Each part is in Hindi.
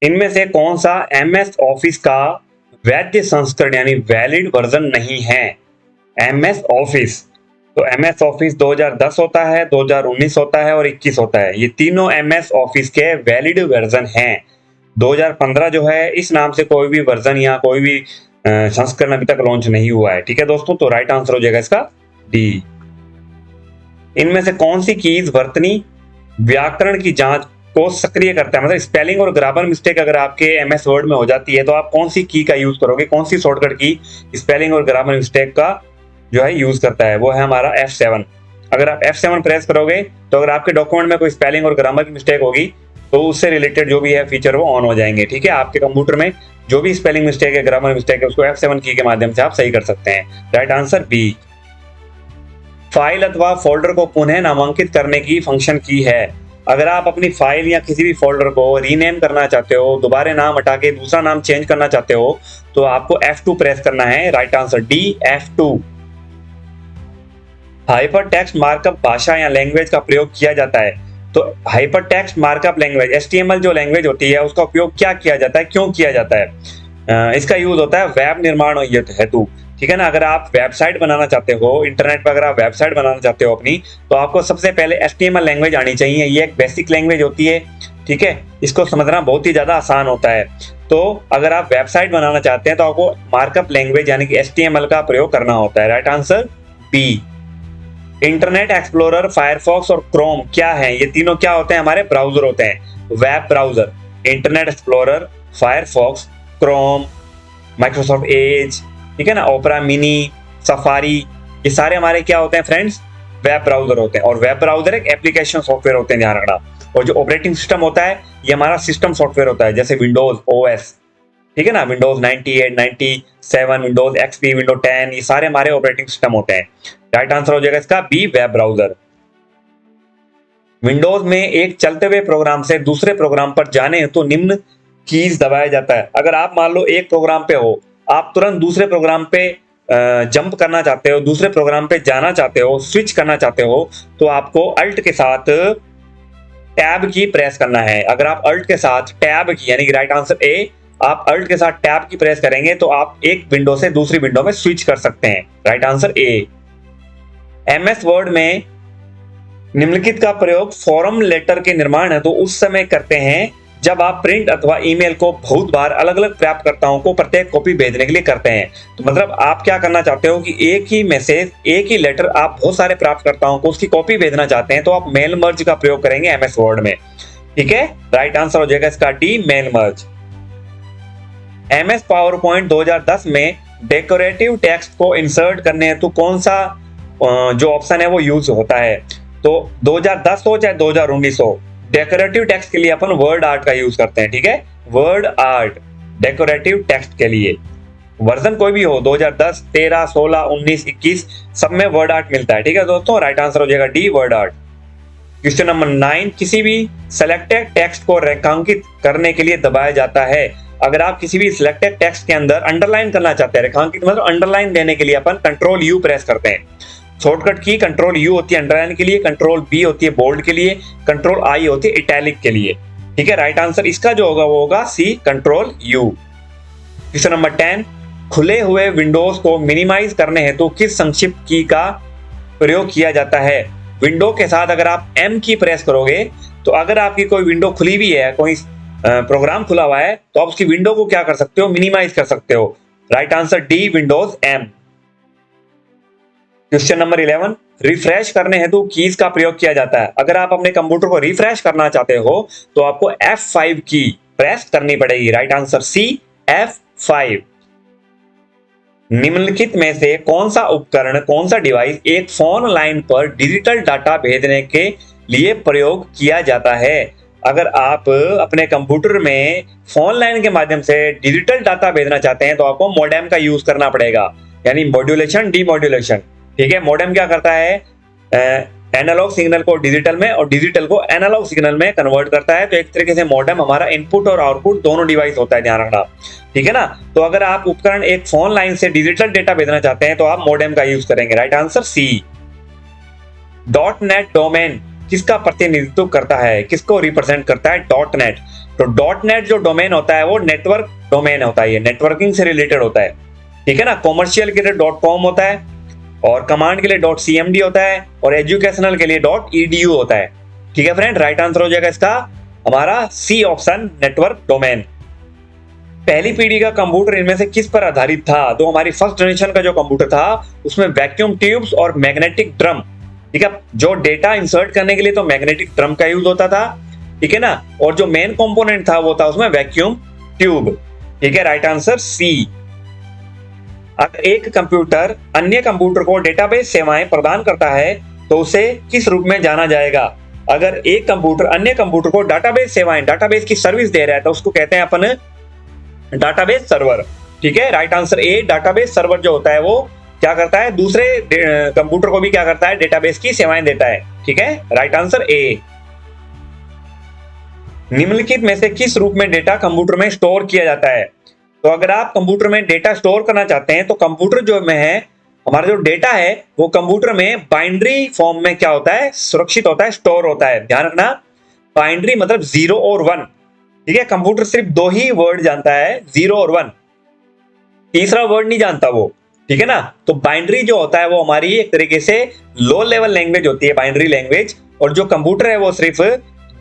इनमें से कौन सा MS ऑफिस का वैध संस्करण यानी वैलिड वर्जन नहीं है? MS ऑफिस, तो MS ऑफिस 2010 होता है, 2019 होता है और 21 होता है। ये तीनों MS ऑफिस के वैलिड वर्जन हैं। 2015 जो है इस नाम से कोई भी वर्जन या कोई भी संस्करण अभी तक लॉन्च नहीं हुआ है। ठीक है दोस्तों, तो राइट आंसर हो जाएगा इसका डी। इनमें से कौन सी कीज वर्तनी व्याकरण की जांच को सक्रिय करता है? मतलब स्पेलिंग और ग्रामर मिस्टेक अगर आपके MS वर्ड में हो जाती है तो आप कौन सी की का यूज करोगे? कौन सी शॉर्टकट की स्पेलिंग और ग्रामर मिस्टेक का जो है यूज करता है? वो है हमारा F7। अगर आप F7 प्रेस करोगे तो अगर आपके डॉक्यूमेंट में कोई स्पेलिंग और ग्रामर की मिस्टेक होगी तो उससे रिलेटेड जो भी है फीचर वो ऑन हो जाएंगे। ठीक है, आपके कंप्यूटर में जो भी स्पेलिंग मिस्टेक है, ग्रामर मिस्टेक है, उसको F7 की के माध्यम से आप सही कर सकते हैं। Right answer B. फाइल अथवा फोल्डर को पुनः नामांकित करने की फंक्शन की है। अगर आप अपनी फाइल या किसी भी फोल्डर को रीनेम करना चाहते हो, दोबारा नाम हटा के दूसरा नाम चेंज करना चाहते हो, तो आपको F2 प्रेस करना है। Right answer D, F2। Hyper text markup भाषा या लैंग्वेज का प्रयोग किया जाता है। तो hyper text markup language HTML जो लैंग्वेज होती है उसका उपयोग क्या किया जाता है, क्यों किया जाता है? इसका यूज होता है वेब निर्माण हेतु। ठीक है ना, अगर आप वेबसाइट बनाना चाहते हो, इंटरनेट पर अगर आप वेबसाइट बनाना चाहते हो अपनी, तो आपको सबसे पहले HTML लैंग्वेज आनी चाहिए। ये एक बेसिक लैंग्वेज होती है। ठीक है, इसको समझना बहुत ही ज्यादा आसान होता है। तो अगर आप वेबसाइट बनाना चाहते हैं तो आपको मार्कअप लैंग्वेज यानी कि HTML का प्रयोग करना होता है। Right answer B. Internet Explorer, Firefox और क्रोम क्या है? ये तीनों क्या होते हैं? हमारे ब्राउजर होते हैं। Web browser, internet Explorer, Firefox, Chrome, Microsoft Edge, ठीक है ना, ओपेरा मिनी, सफारी, ये सारे हमारे क्या होते हैं फ्रेंड्स? वेब ब्राउजर होते हैं। और वेब ब्राउजर एक एप्लीकेशन सॉफ्टवेयर होते हैं, ध्यान रखना। और जो ऑपरेटिंग सिस्टम होता है ये हमारा सिस्टम सॉफ्टवेयर होता है, जैसे विंडोज OS, ठीक है ना, विंडोज 98, 97, विंडोज XP, विंडोज 10, ये सारे हमारे ऑपरेटिंग सिस्टम होते हैं। राइट आंसर हो जाएगा इसका बी, वेब ब्राउजर। विंडोज में एक चलते हुए प्रोग्राम से दूसरे प्रोग्राम पर जाने तो निम्न कीज दबाया जाता है। अगर आप मान लो एक प्रोग्राम पे हो, आप तुरंत दूसरे प्रोग्राम पे जंप करना चाहते हो, दूसरे प्रोग्राम पे जाना चाहते हो, स्विच करना चाहते हो, तो आपको अल्ट के साथ टैब की प्रेस करना है। अगर आप अल्ट के साथ टैब की यानी कि राइट आंसर ए, आप अल्ट के साथ टैब की प्रेस करेंगे तो आप एक विंडो से दूसरी विंडो में स्विच कर सकते हैं। राइट आंसर ए। MS वर्ड में निम्नलिखित का प्रयोग फॉर्म लेटर के निर्माण है तो उस समय करते हैं जब आप प्रिंट अथवा ईमेल को बहुत बार अलग अलग प्राप्तकर्ताओं को प्रत्येक कॉपी भेजने के लिए करते हैं। तो मतलब आप क्या करना चाहते हो कि एक ही मैसेज, एक ही लेटर आप बहुत सारे प्राप्तकर्ताओं को उसकी कॉपी भेजना चाहते हैं, तो आप मेल मर्ज का प्रयोग करेंगे MS वर्ड में। ठीक है, राइट आंसर हो जाएगा इसका D, mail merge. MS PowerPoint 2010 में डेकोरेटिव टेक्स्ट को इंसर्ट करने हेतु कौन सा जो ऑप्शन है वो यूज होता है? तो 2010 हो चाहे 2019 हो, डेकोरेटिव टेक्स्ट के लिए अपन वर्ड आर्ट का यूज करते हैं। ठीक है, वर्ड आर्ट डेकोरेटिव टेक्स्ट के लिए वर्जन कोई भी हो, 2010, 13, 16, 19, 21, सब में वर्ड आर्ट मिलता है। ठीक है दोस्तों, राइट आंसर हो जाएगा D, word art. Question number 9, किसी भी सिलेक्टेड टेक्स्ट को रेखांकित करने के लिए दबाया जाता है। अगर आप किसी भी सिलेक्टेड टेक्स्ट के अंदर अंडरलाइन करना चाहते हैं, रेखांकित मतलब अंडरलाइन देने के लिए अपन कंट्रोल U प्रेस करते हैं। शॉर्टकट की कंट्रोल U होती है अंडरलाइन के लिए, कंट्रोल B होती है बोल्ड के लिए, कंट्रोल I होती है इटैलिक के लिए। ठीक है, राइट आंसर इसका जो होगा वो होगा C, control U। Question number 10, खुले हुए विंडोज को मिनिमाइज करने हेतु किस संक्षिप्त की का प्रयोग किया जाता है? विंडो के साथ अगर आप M की प्रेस करोगे तो अगर आपकी कोई विंडो खुली हुई है, कोई प्रोग्राम खुला हुआ है, तो आप उसकी विंडो को क्या कर सकते हो? मिनिमाइज कर सकते हो। Right answer D, Windows M। Question number 11, refresh करने हेतु कीज का प्रयोग किया जाता है। अगर आप अपने कंप्यूटर को रिफ्रेश करना चाहते हो तो आपको F5 की प्रेस करनी पड़ेगी। Right answer C, F5। निम्नलिखित में से कौन सा उपकरण, कौन सा डिवाइस एक फोन लाइन पर डिजिटल डाटा भेजने के लिए प्रयोग किया जाता है? अगर आप अपने कंप्यूटर में फोन लाइन के माध्यम से डिजिटल डाटा भेजना चाहते हैं तो आपको मॉडेम का यूज करना पड़ेगा, यानी मॉड्यूलेशन, डीमॉड्यूलेशन। ठीक है, मॉडेम क्या करता है? एनालॉग सिग्नल को डिजिटल में और डिजिटल को एनालॉग सिग्नल में कन्वर्ट करता है। तो एक तरीके से मॉडेम हमारा इनपुट और आउटपुट दोनों डिवाइस होता है, ध्यान रखना। ठीक है ना, तो अगर आप उपकरण एक फोन लाइन से डिजिटल डेटा भेजना चाहते हैं तो आप मॉडेम का यूज करेंगे। Right answer C. .NET domain किसका प्रतिनिधित्व करता है, किसको रिप्रेजेंट करता है? Dot net. तो डॉट नेट जो डोमेन होता है वो नेटवर्क डोमेन होता है, ये नेटवर्किंग से रिलेटेड होता है, ठीक है ना। कॉमर्शियल के लिए .com होता है, और कमांड के लिए .cmd होता है, और एजुकेशनल के लिए .edu होता है, ठीक है फ्रेंड। राइट आंसर हो जाएगा इसका हमारा सी ऑप्शन, नेटवर्क डोमेन। पहली पीढ़ी का कंप्यूटर इनमें से किस पर आधारित था? तो हमारी फर्स्ट जनरेशन का जो कंप्यूटर था उसमें वैक्यूम ट्यूब्स और मैग्नेटिक ड्रम, ठीक है, जो डेटा इंसर्ट करने के लिए तो मैग्नेटिक ड्रम का यूज होता था, ठीक है ना, और जो मेन कंपोनेंट था वो था उसमें वैक्यूम ट्यूब, ठीक है। Right answer C. अगर एक कंप्यूटर अन्य कंप्यूटर को डेटाबेस सेवाएं प्रदान करता है तो उसे किस रूप में जाना जाएगा? अगर एक कंप्यूटर अन्य कंप्यूटर को डाटाबेस सेवाएं, डाटाबेस की सर्विस दे रहा है तो उसको कहते हैं अपन डाटाबेस सर्वर, ठीक है। राइट आंसर ए। डाटाबेस सर्वर जो होता है वो क्या करता है? दूसरे कंप्यूटर को भी क्या करता है? डेटाबेस की सेवाएं देता है, ठीक है। राइट आंसर ए। निम्नलिखित में से किस रूप में डेटा कंप्यूटर में स्टोर किया जाता है? तो अगर आप कंप्यूटर में डेटा स्टोर करना चाहते हैं तो कंप्यूटर जो में है, हमारा जो डेटा है वो कंप्यूटर में बाइनरी फॉर्म में क्या होता है? सुरक्षित होता है, स्टोर होता है। ध्यान रखना, बाइनरी मतलब 0 और 1, ठीक है। कंप्यूटर सिर्फ 2 ही वर्ड जानता है, 0 और 1, तीसरा वर्ड नहीं जानता वो, ठीक है ना। तो बाइनरी जो होता है वो हमारी एक तरीके से लो लेवल लैंग्वेज होती है, बाइनरी लैंग्वेज। और जो कंप्यूटर है वो सिर्फ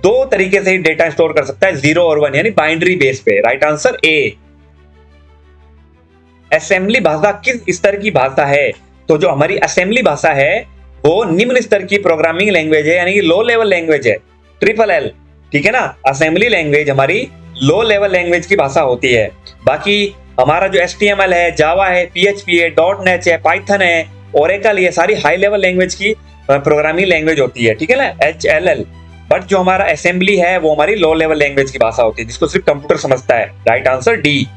2 तरीके से ही डेटा स्टोर कर सकता है, 0 और 1, यानी बाइनरी बेस पे। राइट आंसर ए। असेंबली भाषा किस स्तर की भाषा है? तो जो हमारी असेंबली भाषा है वो निम्न स्तर की प्रोग्रामिंग लैंग्वेज है, यानी कि लो लेवल लैंग्वेज है, LLL, ठीक है ना। असेंबली लैंग्वेज हमारी लो लेवल लैंग्वेज की भाषा होती है। बाकी हमारा जो HTML है, जावा है, PHP है, .NET है, पाइथन है, ओरेकल, ये सारी हाई लेवल लैंग्वेज की प्रोग्रामिंग लैंग्वेज होती है, ठीक है ना, HLL। बट जो हमारा असेंबली है वो हमारी लो लेवल लैंग्वेज की भाषा होती है, जिसको सिर्फ कंप्यूटर समझता है। Right answer D.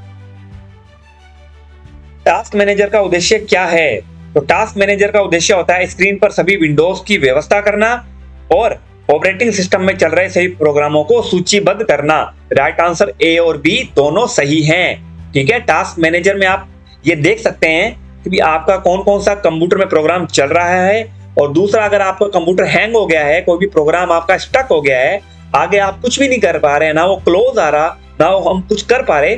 Task manager का उद्देश्य क्या है? तो टास्क मैनेजर का उद्देश्य होता है स्क्रीन पर सभी विंडोज की व्यवस्था करना और ऑपरेटिंग सिस्टम में चल रहे सभी प्रोग्रामों को सूचीबद्ध करना। राइट आंसर ए और बी दोनों सही हैं, ठीक है। टास्क मैनेजर में आप ये देख सकते हैं कि भी आपका कौन कौन सा कंप्यूटर में प्रोग्राम चल रहा है, और दूसरा अगर आपका कंप्यूटर हैंग हो गया है, कोई भी प्रोग्राम आपका स्टक हो गया है, आगे आप कुछ भी नहीं कर पा रहे, ना वो क्लोज आ रहा, ना वो हम कुछ कर पा रहे,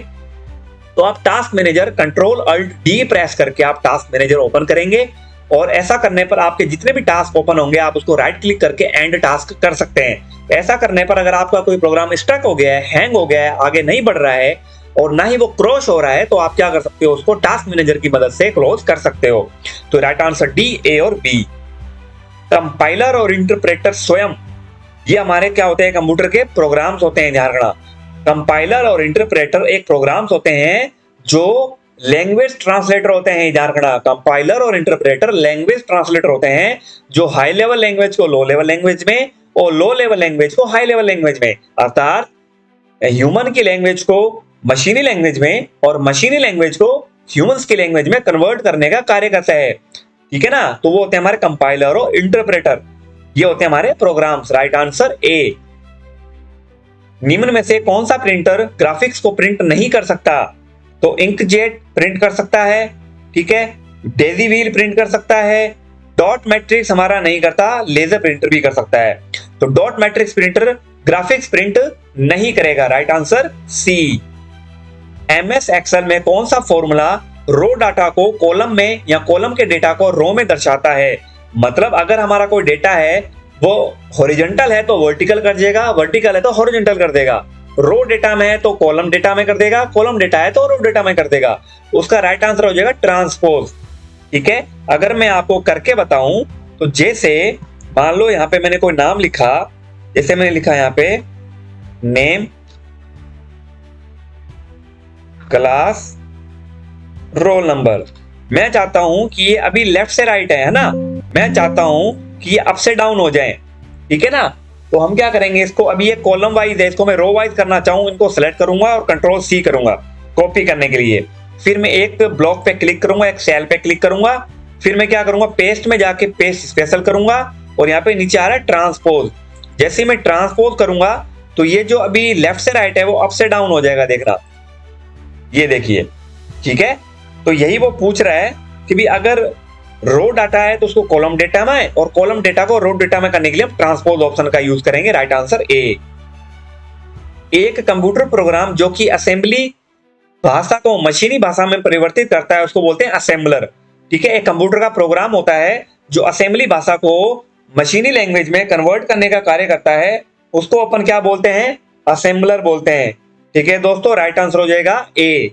तो आप टास्क मैनेजर Ctrl+Alt+D प्रेस करके आप टास्क मैनेजर ओपन करेंगे, और ऐसा करने पर आपके जितने भी टास्क ओपन होंगे आप उसको राइट क्लिक करके एंड टास्क कर सकते हैं। ऐसा करने पर अगर आपका कोई प्रोग्राम स्टक हो गया है, हैंग हो गया है, आगे नहीं बढ़ रहा है और ना ही वो क्रॉश हो रहा है, तो आप क्या कर सकते हो? उसको टास्क मैनेजर की मदद से क्लोज कर सकते हो। तो राइट आंसर डी, ए और बी। कंपाइलर और इंटरप्रेटर स्वयं ये हमारे क्या होते हैं? कंप्यूटर के प्रोग्राम्स होते हैं। ध्यान रखना, कंपाइलर और इंटरप्रेटर एक प्रोग्राम्स होते हैं जो लैंग्वेज ट्रांसलेटर होते हैं। ध्यान रखना, कंपाइलर और इंटरप्रेटर लैंग्वेज ट्रांसलेटर होते हैं जो हाई लेवल लैंग्वेज को लो लेवल लैंग्वेज में और लो लेवल लैंग्वेज को हाई लेवल लैंग्वेज में, अर्थात ह्यूमन की लैंग्वेज को मशीनी लैंग्वेज में और मशीनी लैंग्वेज को ह्यूमंस की लैंग्वेज में कन्वर्ट करने का कार्य करता है, ठीक है ना। तो वो होते हैं हमारे कंपाइलर और इंटरप्रेटर, ये होते हैं हमारे प्रोग्राम्स। राइट आंसर ए। निम्न में से कौन सा प्रिंटर ग्राफिक्स को प्रिंट नहीं कर सकता? तो इंकजेट प्रिंट कर सकता है, ठीक है, डेजी व्हील प्रिंट कर सकता है, डॉट मैट्रिक्स हमारा नहीं करता, लेजर प्रिंटर भी कर सकता है। तो dot matrix printer graphics print नहीं करेगा। Right answer C. MS Excel में कौन सा फॉर्मूला रो डाटा को कॉलम में या कॉलम के डेटा को रो में दर्शाता है? मतलब अगर हमारा कोई डेटा है वो हॉरिजॉन्टल है तो वर्टिकल कर देगा, वर्टिकल है तो हॉरिजॉन्टल कर देगा, रो डेटा में है तो कॉलम डेटा में कर देगा, कॉलम डेटा है तो रो डेटा में कर देगा। उसका राइट आंसर हो जाएगा ट्रांसपोज, ठीक है। अगर मैं आपको करके बताऊं तो जैसे मान लो यहाँ पे मैंने कोई नाम लिखा, जैसे मैंने लिखा यहाँ पे नेम क्लास रोल नंबर, मैं चाहता हूं कि ये अभी लेफ्ट से राइट है ना, मैं चाहता हूं कि ये अप से डाउन हो जाए, ठीक है ना। तो हम क्या करेंगे, इसको अभी ये कॉलम वाइज है, इसको मैं रो वाइज करना चाहूं, इनको सेलेक्ट करूंगा और Ctrl+C करूंगा कॉपी करने के लिए। फिर मैं एक ब्लॉक पे क्लिक करूंगा, एक सेल पे क्लिक करूंगा, फिर मैं क्या करूंगा, पेस्ट में जाके पेस्ट स्पेशल करूंगा, और यहाँ पे नीचे आ रहा है ट्रांसपोज। जैसे ही मैं ट्रांसपोज करूंगा तो ये जो अभी लेफ्ट से राइट है वो अप से डाउन हो जाएगा, देखना, ये देखिए, ठीक है। तो यही वो पूछ रहा है कि भी अगर रो डाटा है तो उसको कॉलम डेटा में, और कॉलम डेटा को रो डेटा में करने के लिए हम ट्रांसपोज ऑप्शन का यूज करेंगे। राइट आंसर ए। एक कंप्यूटर प्रोग्राम जो कि असेंबली भाषा को मशीनी भाषा में परिवर्तित करता है उसको बोलते हैं असेंबलर। ठीक है, एक कंप्यूटर का प्रोग्राम होता है जो असेंबली भाषा को मशीनी लैंग्वेज में कन्वर्ट करने का कार्य करता है, उसको अपन क्या बोलते हैं? असेंबलर बोलते हैं। ठीक है दोस्तों, राइट आंसर हो जाएगा ए।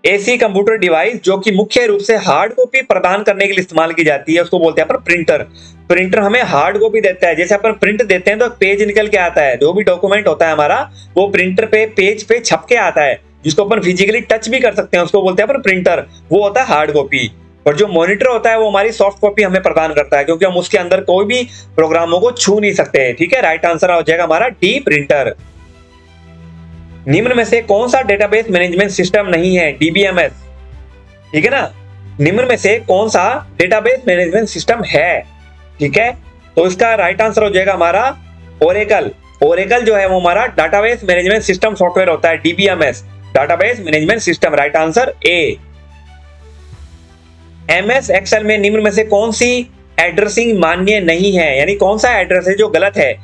ऐसी कंप्यूटर डिवाइस जो कि मुख्य रूप से हार्ड कॉपी प्रदान करने के लिए इस्तेमाल की जाती है उसको बोलते हैं अपन प्रिंटर। प्रिंटर हमें हार्ड कॉपी देता है, जैसे अपन प्रिंट देते हैं तो पेज निकल के आता है, जो भी डॉक्यूमेंट होता है हमारा वो प्रिंटर पे पेज पे छप के आता है, जिसको अपन फिजिकली टच भी कर सकते हैं, उसको बोलते हैं अपन प्रिंटर। वो होता है हार्ड कॉपी। और जो मॉनिटर होता है वो हमारी सॉफ्ट कॉपी हमें प्रदान करता है, क्योंकि हम उसके अंदर कोई भी प्रोग्रामों को छू नहीं सकते। ठीक है, राइट आंसर हो जाएगा हमारा डी, प्रिंटर। निम्न में से कौन सा डेटाबेस मैनेजमेंट सिस्टम नहीं है? डीबीएमएस। ठीक है ना, निम्न में से कौन सा डेटाबेस मैनेजमेंट सिस्टम है? ठीक है, तो इसका राइट आंसर हो जाएगा हमारा ओरेकल। ओरेकल जो है वो हमारा डेटाबेस मैनेजमेंट सिस्टम सॉफ्टवेयर होता है, DBMS, database management system. Right answer A. MS Excel में निम्न में से कौन सी एड्रेसिंग मान्य नहीं है? यानी कौन सा एड्रेस है जो गलत है?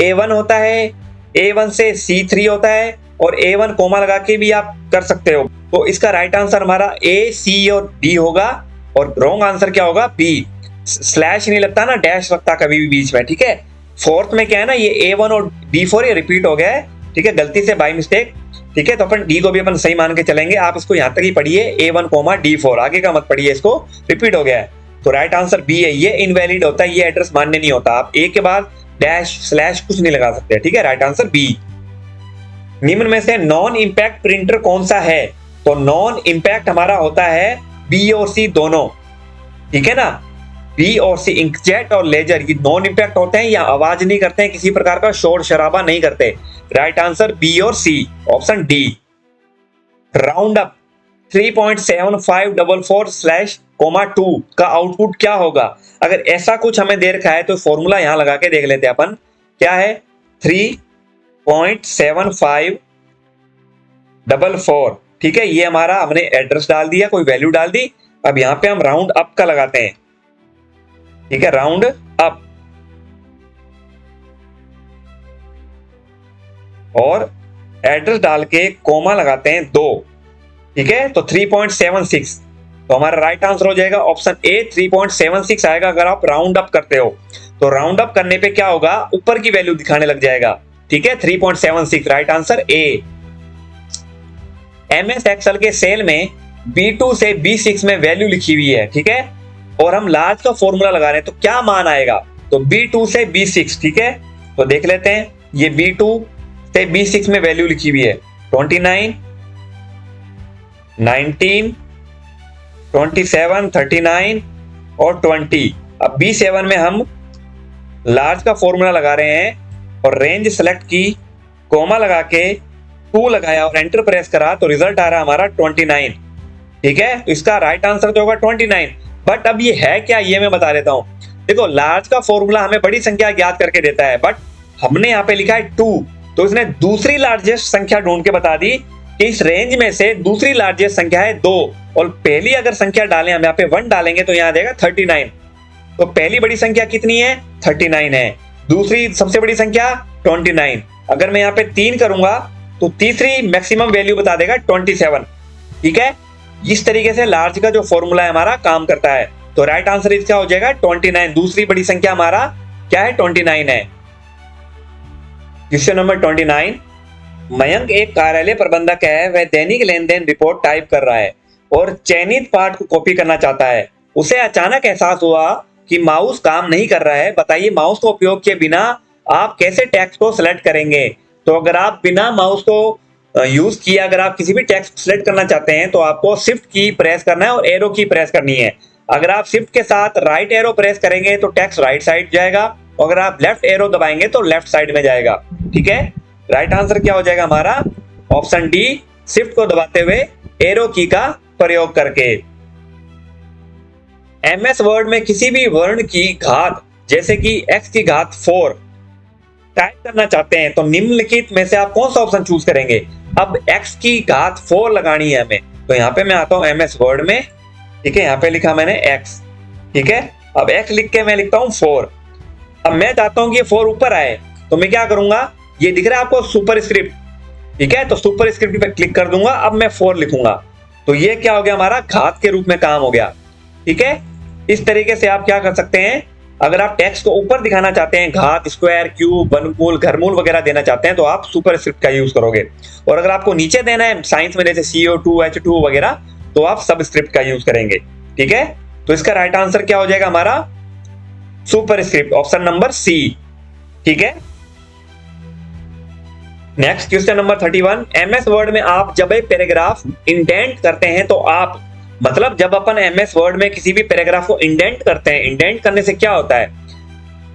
A1 होता है, A1 से C3 होता है, और A1 कोमा लगा के भी आप कर सकते हो। तो इसका राइट आंसर हमारा A, C और D होगा, और रॉन्ग आंसर क्या होगा? B। स्लैश नहीं लगता ना, डैश लगता कभी भी बीच में। ठीक है, फोर्थ में क्या है ना, ये A1 और D4 ये रिपीट हो गया है। ठीक है, गलती से बाय मिस्टेक। ठीक है, तो अपन D को भी अपन सही मान के चलेंगे। आप इसको यहाँ तक ही पढ़िए, A1 कोमा D4, आगे का मत पढ़िए, इसको रिपीट हो गया है। तो राइट आंसर B है, ये इनवैलिड होता है, ये एड्रेस मान्य नहीं होता। आप A के बाद डैश स्लैश कुछ नहीं लगा सकते। ठीक है, राइट आंसर B। निम्न में से नॉन इंपैक्ट प्रिंटर कौन सा है? तो नॉन इंपैक्ट हमारा होता है B और C दोनों। ठीक है ना, B और C, इंकजेट और लेजर, ये नॉन इंपैक्ट होते हैं, या आवाज नहीं करते हैं, किसी प्रकार का शोर शराबा नहीं करते। राइट आंसर B और C, option D. Round up 3.7544/2 का आउटपुट क्या होगा? अगर ऐसा कुछ हमें दे रखा है तो फॉर्मूला यहां लगा के देख लेते हैं अपन। क्या है? 3.7544। ठीक है, ये हमारा हमने एड्रेस डाल दिया, कोई वैल्यू डाल दी। अब यहां पे हम राउंड अप का लगाते हैं। ठीक है, राउंड अप, और एड्रेस डाल के कोमा लगाते हैं 2। ठीक है, तो 3.76, तो हमारा राइट आंसर हो जाएगा ऑप्शन ए, 3.76 आएगा। अगर आप राउंड अप करते हो तो राउंड अप करने पे क्या होगा? ऊपर की वैल्यू दिखाने लग जाएगा। ठीक है, 3.76, right answer A. MS Excel के सेल में B2 से B6 में वैल्यू लिखी हुई है। ठीक है, और हम लार्ज का फॉर्मूला लगा रहे हैं, तो क्या मान आएगा? तो B2 से B6। ठीक है, तो देख लेते हैं। ये B2 से B6 में वैल्यू लिखी हुई है 29, 19, 27, 39 और 20। अब B7 में हम लार्ज का फॉर्मूला लगा रहे हैं, और रेंज सेलेक्ट की, कोमा लगा के 2 लगाया और एंटर प्रेस करा, तो रिजल्ट आ रहा हमारा 29। ठीक है, तो इसका राइट आंसर तो होगा 29। बट अब ये है क्या, ये मैं बता देता हूं। देखो, लार्ज का फॉर्मूला हमें बड़ी संख्या ज्ञात करके देता है, बट हमने यहाँ पे लिखा है 2, तो इसने दूसरी लार्जेस्ट संख्या ढूंढ के बता दी कि इस रेंज में से दूसरी लार्जेस्ट संख्या है 2, और पहली अगर संख्या डालें हम यहाँ पे 1 डालेंगे तो यहाँ आ जाएगा 39। तो पहली बड़ी संख्या कितनी है? 39 है। दूसरी सबसे बड़ी संख्या 29। अगर मैं यहाँ पे 3 करूंगा तो तीसरी मैक्सिमम वैल्यू बता देगा 27। ठीक है, इस तरीके से लार्ज का जो फॉर्मूला है हमारा काम करता है। तो राइट आंसर इसका हो जाएगा 29। दूसरी बड़ी संख्या हमारा क्या है? 29 है। क्वेश्चन नंबर 29, मयंक एक कार्यालय प्रबंधक है, वह दैनिक लेन देन रिपोर्ट टाइप कर रहा है और चयनित पार्ट को कॉपी करना चाहता है। उसे अचानक एहसास हुआ कि माउस काम नहीं कर रहा है। बताइए, माउस का उपयोग किए बिना आप कैसे टेक्स्ट को सिलेक्ट करेंगे? तो अगर आप बिना माउस को यूज किए अगर आप किसी भी टेक्स्ट सिलेक्ट करना चाहते हैं तो आपको शिफ्ट की प्रेस करना है और एरो की प्रेस करनी है। अगर आप शिफ्ट के साथ राइट एरो प्रेस करेंगे तो टेक्स्ट राइट साइड जाएगा, और अगर आप लेफ्ट एरो दबाएंगे तो लेफ्ट साइड में जाएगा। ठीक है, राइट आंसर क्या हो जाएगा हमारा? ऑप्शन डी, शिफ्ट को दबाते हुए एरो की का प्रयोग करके। एमएस वर्ड में किसी भी वर्ण की घात, जैसे कि x की घात 4 टाइप करना चाहते हैं तो निम्नलिखित में से आप कौन सा ऑप्शन चूज करेंगे? अब x की घात 4 लगानी है हमें, तो यहाँ पे मैं आता हूं एमएस वर्ड में, ठीक है, यहाँ पे लिखा मैंने x, ठीक है। अब x लिख के मैं लिखता हूँ 4। अब मैं चाहता हूँ कि ये 4 ऊपर आए, तो मैं क्या करूंगा, ये दिख रहा है आपको सुपर स्क्रिप्ट, ठीक है, तो सुपर स्क्रिप्ट पे क्लिक कर दूंगा। अब मैं 4 लिखूंगा, तो ये क्या हो गया, हमारा घात के रूप में काम हो गया, ठीक है। इस तरीके से आप क्या कर सकते हैं, अगर आप टेक्स्ट को ऊपर दिखाना चाहते हैं, घात, स्क्वायर, क्यूब, वर्गमूल, घरमूल वगैरह देना चाहते हैं, तो आप सुपर स्क्रिप्ट का यूज करोगे। और अगर आपको नीचे देना है साइंस में, जैसे CO2, H2 वगैरह, तो आप सब स्क्रिप्ट का यूज करेंगे, ठीक है। तो इसका राइट आंसर क्या हो जाएगा हमारा, superscript, option number C, ठीक है। Next question number 31, MS Word में आप जब एक पैराग्राफ इंडेंट करते हैं तो आप, मतलब जब अपन MS वर्ड में किसी भी पैराग्राफ को इंडेंट करते हैं, इंडेंट करने से क्या होता है,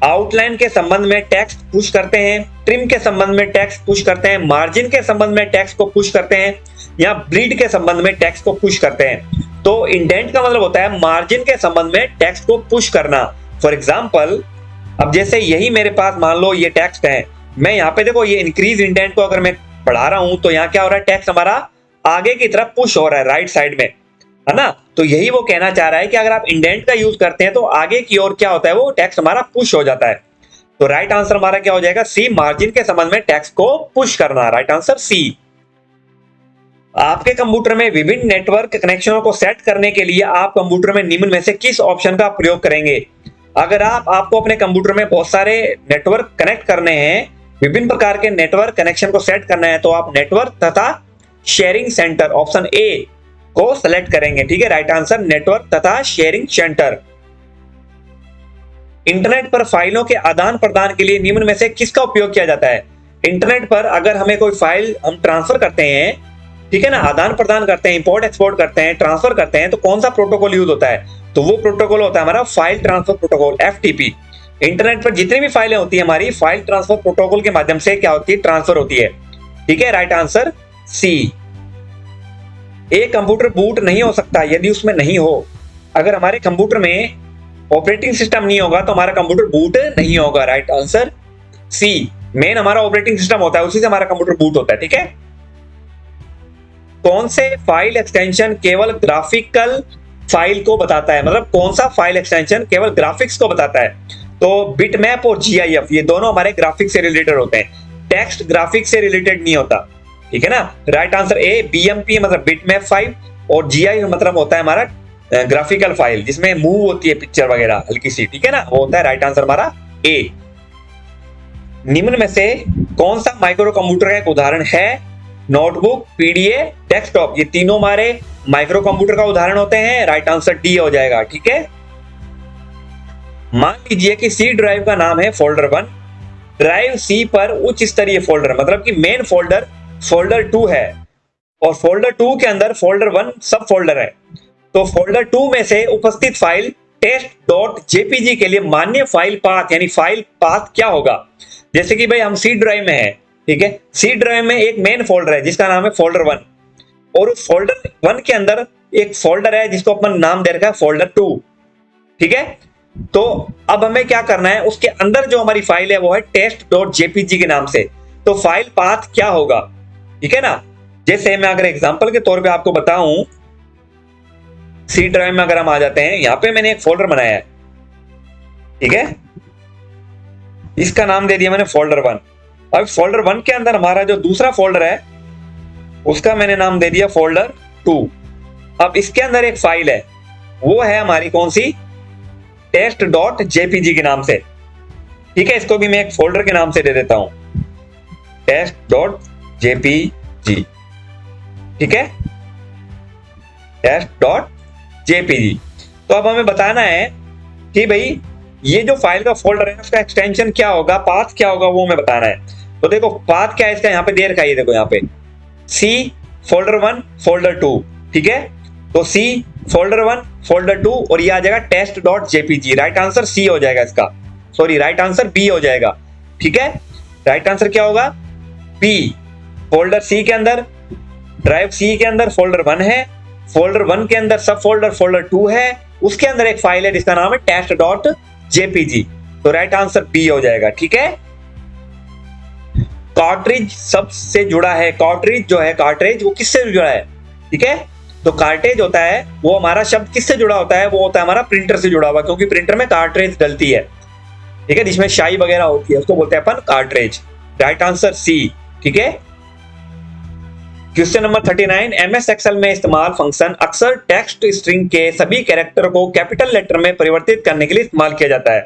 आउटलाइन के संबंध में टेक्स्ट पुश करते हैं, ट्रिम के संबंध में टेक्स्ट पुश करते हैं, मार्जिन के संबंध में टेक्स्ट को पुश करते हैं, या ब्लीड के संबंध में टेक्स्ट को पुश करते हैं। तो इंडेंट का मतलब होता है मार्जिन के संबंध में टेक्स्ट को पुश करना। फॉर एग्जाम्पल, अब जैसे यही मेरे पास मान लो ये टेक्स्ट है, मैं यहाँ पे देखो ये इंक्रीज इंडेंट को अगर मैं बढ़ा रहा हूं, तो यहाँ क्या हो रहा है, टेक्स्ट हमारा आगे की तरफ पुश हो रहा है, राइट साइड में, है ना। तो यही वो कहना चाह रहा है कि अगर आप इंडेंट का यूज करते हैं तो आगे की ओर क्या होता है, वो टेक्स्ट हमारा पुश हो जाता है। तो राइट आंसर हमारा क्या हो जाएगा, सी, मार्जिन के संबंध में टेक्स्ट को पुश करना, राइट आंसर सी। आपके कंप्यूटर में विभिन्न नेटवर्क कनेक्शनों को सेट करने के लिए आप कंप्यूटर में निम्न में से किस ऑप्शन का प्रयोग करेंगे। अगर आपको अपने कंप्यूटर में बहुत सारे नेटवर्क कनेक्ट करने हैं, विभिन्न प्रकार के नेटवर्क कनेक्शन को सेट करना है, तो आप नेटवर्क तथा शेयरिंग सेंटर, ऑप्शन ए को सेलेक्ट करेंगे, ठीक है। राइट आंसर नेटवर्क तथा शेयरिंग सेंटर। इंटरनेट पर फाइलों के आदान प्रदान के लिए निम्न में से किसका उपयोग किया जाता है। इंटरनेट पर अगर हमें कोई फाइल हम ट्रांसफर करते हैं, ठीक है ना, आदान प्रदान करते हैं, इंपोर्ट एक्सपोर्ट करते हैं, ट्रांसफर करते हैं, तो कौन सा प्रोटोकॉल यूज होता है, तो वो प्रोटोकॉल होता है हमारा file transfer protocol, FTP। Internet पर जितनी भी फाइलें होती है हमारी फाइल ट्रांसफर प्रोटोकॉल के माध्यम से क्या होती है, ट्रांसफर होती है, ठीक है। Right answer C. एक कंप्यूटर बूट नहीं हो सकता यदि उसमें नहीं हो, अगर हमारे कंप्यूटर में ऑपरेटिंग सिस्टम नहीं होगा तो हमारा कंप्यूटर बूट नहीं होगा, राइट आंसर सी। मेन हमारा ऑपरेटिंग सिस्टम होता है, उसी से हमारा कंप्यूटर बूट होता है, ठीक है। कौन से फाइल एक्सटेंशन केवल ग्राफिकल फाइल को बताता है, मतलब कौन सा फाइल एक्सटेंशन केवल ग्राफिक्स को बताता है, तो बिटमैप और GIF, ये दोनों हमारे ग्राफिक्स से रिलेटेड होते हैं, टेक्स्ट ग्राफिक्स से रिलेटेड नहीं होता, ठीक है ना। राइट आंसर ए, BMP मतलब बिटमैप फाइल, और GIF मतलब होता है हमारा ग्राफिकल फाइल, जिसमें मूव होती है पिक्चर वगैरह हल्की सी, ठीक है ना, वो होता है राइट आंसर हमारा ए। निम्न में से कौन सा माइक्रो कंप्यूटर का एक उदाहरण है, नोटबुक, PDA, डेस्कटॉप, ये तीनों हमारे माइक्रो कंप्यूटर का उदाहरण होते हैं, राइट आंसर डी हो जाएगा, ठीक है। मान लीजिए कि C ड्राइव का नाम है फोल्डर 1, ड्राइव C पर उच्च स्तरीय फोल्डर, मतलब कि मेन फोल्डर फोल्डर 2 है, और फोल्डर 2 के अंदर फोल्डर 1 सब फोल्डर है, तो फोल्डर 2 में से उपस्थित फाइल test.jpg के लिए मान्य फाइल पाथ, यानी फाइल पाथ क्या होगा। जैसे कि भाई हम C ड्राइव में है, ठीक है, C ड्राइव में एक मेन फोल्डर है जिसका नाम है फोल्डर 1, और उस फोल्डर 1 के अंदर एक फोल्डर है जिसको अपन नाम दे रखा है फोल्डर 2, ठीक है। तो अब हमें क्या करना है, उसके अंदर जो हमारी फाइल है वो है test.jpg के नाम से, तो फाइल पाथ क्या होगा, ठीक है ना। जैसे मैं अगर एग्जांपल के तौर पे आपको बताऊं, C ड्राइव में अगर हम आ जाते हैं, यहाँ पे मैंने एक फोल्डर बनाया है, ठीक है, इसका नाम दे दिया मैंने फोल्डर 1। अब फोल्डर 1 के अंदर हमारा जो दूसरा फोल्डर है उसका मैंने नाम दे दिया फोल्डर 2। अब इसके अंदर एक फाइल है, वो है हमारी कौन सी, test.jpg के नाम से, ठीक है, इसको भी मैं एक फोल्डर के नाम से दे देता हूं, test.jpg, ठीक है, test.jpg। तो अब हमें बताना है कि भाई ये जो फाइल का फोल्डर है उसका एक्सटेंशन क्या होगा, पाथ क्या होगा, वो हमें बताना है। तो देखो पाथ क्या है इसका, यहाँ पे दे रखा है, देखो यहाँ पे C फोल्डर 1 फोल्डर 2, ठीक है, तो C फोल्डर 1 फोल्डर 2, और ये आ जाएगा test.jpg, राइट आंसर C हो जाएगा इसका, सॉरी राइट आंसर B हो जाएगा, ठीक है। राइट आंसर क्या होगा, B। फोल्डर C के अंदर, ड्राइव C के अंदर फोल्डर 1 है, फोल्डर 1 के अंदर सब फोल्डर फोल्डर 2 है, उसके अंदर एक फाइल है जिसका नाम है test.jpg, तो राइट आंसर B हो जाएगा, ठीक है। कार्ट्रिज सबसे जुड़ा है, कार्ट्रिज जो है, कार्ट्रिज वो किससे जुड़ा है, ठीक है, तो कार्टेज होता है वो हमारा शब्द किससे जुड़ा होता है, वो होता है हमारा प्रिंटर से जुड़ा हुआ, क्योंकि प्रिंटर में कार्ट्रेज डलती है, ठीक है, जिसमें शाई वगैरह होती है, उसको बोलते हैं अपन कार्ट्रेज। राइट आंसर सी, ठीक है। क्वेश्चन नंबर 39, एमएस एक्सेल में इस्तेमाल फंक्शन अक्सर टेक्स्ट स्ट्रिंग के सभी कैरेक्टर को कैपिटल लेटर में परिवर्तित करने के लिए इस्तेमाल किया जाता है।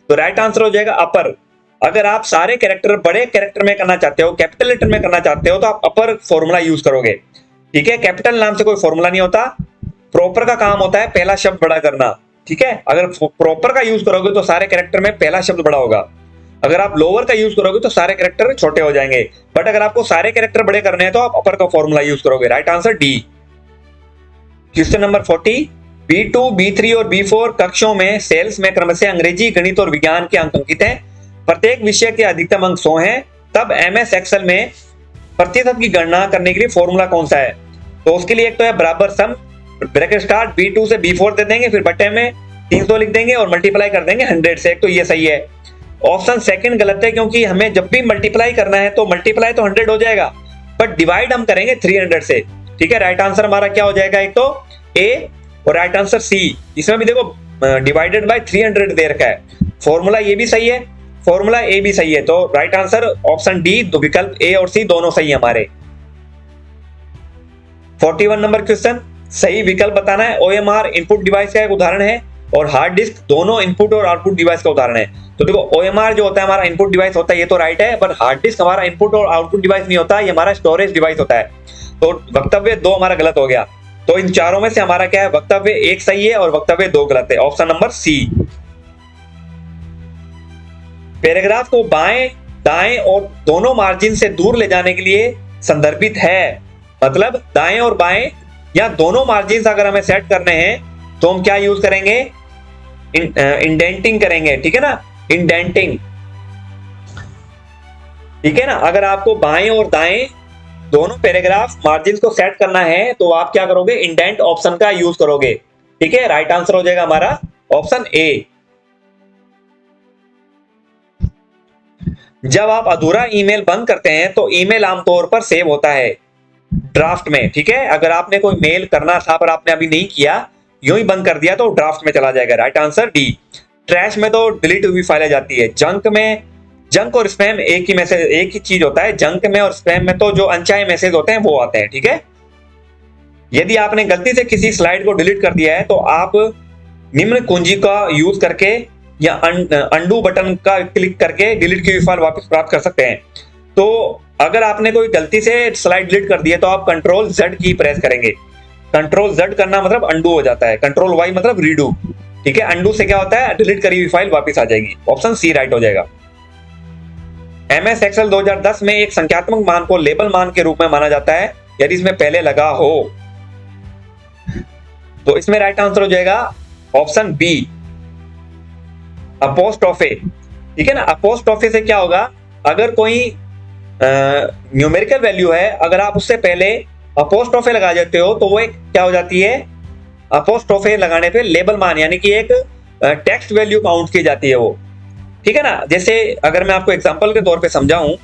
तो राइट आंसर हो जाएगा अपर। अगर आप सारे कैरेक्टर बड़े कैरेक्टर में करना चाहते हो, कैपिटल लेटर में करना चाहते हो, तो आप अपर फॉर्मूला यूज करोगे, ठीक है। कैपिटल नाम से कोई फॉर्मूला नहीं होता, प्रॉपर का काम होता है पहला शब्द बड़ा करना, ठीक है। अगर प्रॉपर का यूज करोगे तो सारे कैरेक्टर में पहला शब्द बड़ा होगा, अगर आप लोअर का यूज करोगे तो सारे कैरेक्टर छोटे हो जाएंगे। बट अगर आपको सारे कैरेक्टर बड़े करने हैं तो आप अपर का फॉर्मूला यूज करोगे। Right answer D. Question number 40, B2, B3 और B4 कक्षों में सेल्स में क्रमशः अंग्रेजी, गणित और विज्ञान के अंक अंकित हैं। प्रत्येक विषय के अधिकतम अंक 100 हैं। तब एमएस एक्सेल में प्रतिशत की गणना करने के लिए फॉर्मूला कौन सा है? तो उसके लिए एक तो है बराबर सम, ब्रैकेट स्टार्ट B2 से B4 दे देंगे, फिर बट्टे में 300 लिख देंगे और मल्टीप्लाई कर देंगे 100 से। एक तो ये सही है। ऑप्शन सेकंड गलत है, क्योंकि हमें जब भी मल्टीप्लाई करना है तो मल्टीप्लाई तो 100 हो जाएगा, बट डिवाइड हम करेंगे 300 से, ठीक है। राइट आंसर हमारा क्या हो जाएगा? एक तो ए और राइट आंसर सी। इसमें भी देखो डिवाइडेड बाय 300 दे रखा है। फॉर्मूला ये भी सही है, फॉर्मूला ए भी सही है, तो राइट आंसर ऑप्शन डी, दो विकल्प ए और सी दोनों सही है हमारे। 41 नंबर क्वेश्चन, सही विकल्प बताना है। ओएमआर इनपुट डिवाइस का एक उदाहरण है और हार्ड डिस्क दोनों इनपुट और आउटपुट डिवाइस का उदाहरण है। तो देखो ओएमआर जो होता है हमारा इनपुट डिवाइस होता है, ये तो राइट है, पर हार्ड डिस्क हमारा इनपुट और आउटपुट डिवाइस नहीं होता, ये हमारा स्टोरेज डिवाइस होता है। तो वक्तव्य 2 हमारा गलत हो गया। तो इन चारों में से हमारा क्या है? वक्तव्य 1 सही है और वक्तव्य 2 गलत है। ऑप्शन नंबर सी। पैराग्राफ को बाएं दाएं और दोनों मार्जिन से दूर ले जाने के लिए संदर्भित है, मतलब दाएं और बाएं या दोनों मार्जिन अगर हमें सेट करने हैं तो हम क्या यूज करेंगे? इंडेंटिंग करेंगे, ठीक है ना, इंडेंटिंग, ठीक है ना। अगर आपको बाएं और दाएं दोनों पैराग्राफ मार्जिन को सेट करना है तो आप क्या करोगे? इंडेंट ऑप्शन का यूज करोगे, ठीक है। राइट आंसर हो जाएगा हमारा ऑप्शन ए। जब आप अधूरा ईमेल बंद करते हैं तो ईमेल आमतौर पर सेव होता है ड्राफ्ट में, ठीक है। अगर आपने कोई मेल करना था पर आपने अभी नहीं किया, यूं ही बंद कर दिया तो ड्राफ्ट में चला जाएगा। Right answer D. ट्रैश में तो डिलीट हुई फाइलें जाती है। जंक में, जंक और स्पैम एक ही मैसेज, एक ही चीज होता है। जंक में और स्पैम में तो जो अनचाहे मैसेज होते हैं वो आते हैं, ठीक है। यदि आपने गलती से किसी स्लाइड को डिलीट कर दिया है तो आप निम्न कुंजी का यूज करके या अंडू बटन का क्लिक करके डिलीट की हुई फाइल वापस प्राप्त कर सकते हैं। तो अगर आपने कोई गलती से स्लाइड डिलीट कर दी है तो आप कंट्रोल Z की प्रेस करेंगे। कंट्रोल Z करना मतलब अंडू हो जाता है, कंट्रोल Y मतलब रीडू, ठीक है। अंडू से क्या होता है? डिलीट करी हुई फाइल वापस आ जाएगी। ऑप्शन सी राइट हो जाएगा। एमएस एक्सेल 2010 में एक संख्यात्मक मान को लेबल मान के रूप में माना जाता है यदि इसमें पहले लगा हो, तो इसमें राइट आंसर हो जाएगा ऑप्शन बी, अपोस्ट्रोफे, ठीक है ना। अपोस्ट्रोफे से क्या होगा? अगर कोई न्यूमेरिकल वैल्यू है, अगर आप उससे पहले अपोस्ट्रोफे लगा देते हो तो वो एक क्या हो जाती है? अपोस्ट्रोफे लगाने पे लेबल मान, यानी कि एक टेक्स्ट वैल्यू काउंट की जाती है वो, ठीक है ना। जैसे अगर मैं आपको एग्जांपल के तौर पे समझाऊं,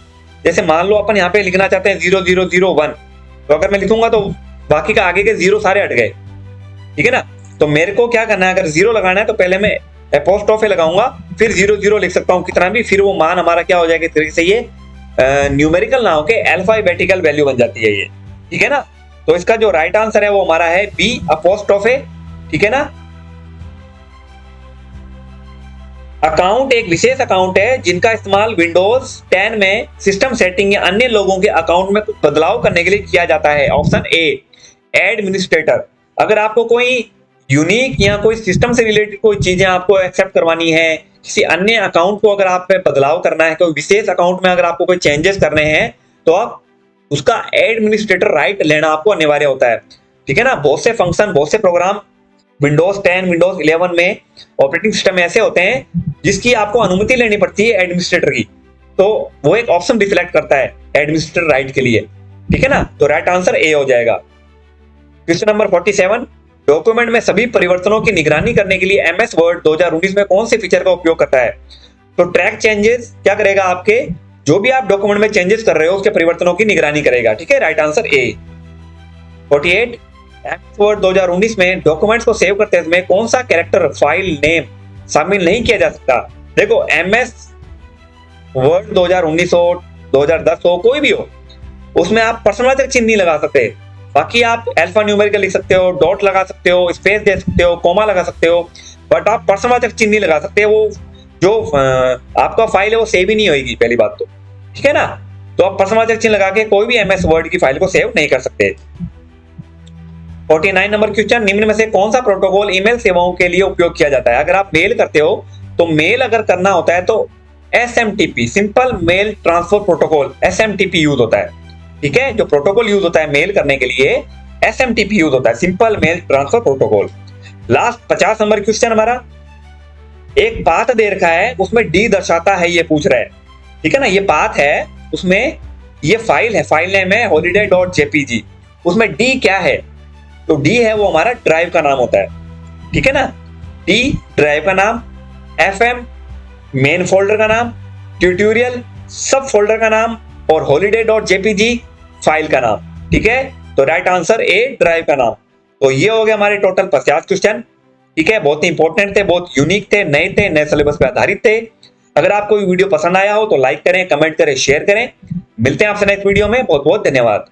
जैसे मान लो अपन यहाँ पे लिखना चाहते हैं 0001, तो अगर मैं लिखूंगा तो बाकी का आगे के जीरो सारे हट गए, ठीक है ना। तो मेरे को क्या करना है? अगर 0 लगाना है तो पहले मैं अपोस्ट्रोफे लगाऊंगा, फिर 00 लिख सकता हूं कितना भी, फिर वो मान हमारा क्या हो जाएगा? इस तरीके से ये न्यूमेरिकल ना होके अल्फाबेटिकल वैल्यू बन जाती है ये, ठीक है ना। तो इसका जो राइट आंसर है वो हमारा है बी, अपोस्ट्रोफे, ठीक है ना। अकाउंट एक विशेष अकाउंट है जिनका इस्तेमाल विंडोज 10 में सिस्टम सेटिंग या अन्य लोगों के अकाउंट में कुछ बदलाव करने के लिए किया जाता है। Option A, administrator. अगर आपको कोई यूनिक या कोई सिस्टम से रिलेटेड कोई चीजें आपको एक्सेप्ट करवानी है, किसी अन्य अकाउंट को अगर आप पे बदलाव करना है, कोई विशेष अकाउंट में अगर आपको कोई चेंजेस करने हैं, तो आप उसका एडमिनिस्ट्रेटर राइट लेना आपको अनिवार्य होता है, ठीक है ना। बहुत से फंक्शन, बहुत से प्रोग्राम विंडोज 10, विंडोज 11 में ऑपरेटिंग सिस्टम ऐसे होते हैं जिसकी आपको अनुमति लेनी पड़ती है एडमिनिस्ट्रेटर की, तो वो एक ऑप्शन रिफ्लेक्ट करता है एडमिनिस्ट्रेटर राइट के लिए, ठीक है ना। तो राइट आंसर ए हो जाएगा। क्वेश्चन नंबर 47, डॉक्यूमेंट में सभी परिवर्तनों की निगरानी करने के लिए एमएस वर्ड 2019 में कौन से फीचर का उपयोग करता है? तो ट्रैक चेंजेस क्या करेगा? आपके जो भी आप डॉक्यूमेंट में चेंजेस कर रहे हो उसके परिवर्तनों की निगरानी करेगा, ठीक है। राइट आंसर ए। 48, MS वर्ड 2019 में डॉक्यूमेंट्स को सेव करते समय कौन सा कैरेक्टर फाइल नेम शामिल नहीं किया जा सकता? देखो MS वर्ड 2019 हो, 2010 हो, कोई भी हो, उसमें आप पर्सनवाचक चिन्ह नहीं लगा सकते। बाकी आप अल्फा न्यूमेरिकल लिख सकते हो, डॉट लगा सकते हो, स्पेस दे सकते हो, कोमा लगा सकते हो, बट आप पर्सनवाचक चिन्ह नहीं लगा सकते। वो जो आपका फाइल है वो सेव ही नहीं होगी, पहली बात तो, ठीक है ना। तो आप पर्सनवाचक चिन्ह लगा के कोई भी MS वर्ड की फाइल को सेव नहीं कर सकते। 49 नंबर क्वेश्चन, निम्न में से कौन सा प्रोटोकॉल ईमेल सेवाओं के लिए उपयोग किया जाता है? अगर आप मेल करते हो तो मेल अगर करना होता है तो SMTP, simple mail transfer protocol, SMTP use होता है, ठीक है। जो प्रोटोकॉल यूज होता है मेल करने के लिए SMTP यूज होता है, simple mail transfer protocol. Last 50 number question हमारा, एक पाथ दे रखा है, उसमें D दर्शाता है, ये पूछ रहा है, ठीक है ना। ये पाथ है, उसमें ये फाइल है, फाइल नेम है holiday.jpg, उसमें D क्या है? तो D है वो हमारा ड्राइव का नाम होता है, ठीक है ना। D ड्राइव का नाम, FM मेन फोल्डर का नाम, ट्यूटोरियल सब फोल्डर का नाम, और holiday.jpg फाइल का नाम, ठीक है। तो राइट आंसर A ड्राइव का नाम। तो ये हो गया हमारे टोटल 50 क्वेश्चन, ठीक है। बहुत ही इंपॉर्टेंट थे, बहुत यूनिक थे, नए सिलेबस पे आधारित थे। अगर आपको वीडियो पसंद आया हो तो लाइक करें, कमेंट करें, शेयर करें। मिलते हैं आपसे नेक्स्ट वीडियो में। बहुत बहुत धन्यवाद।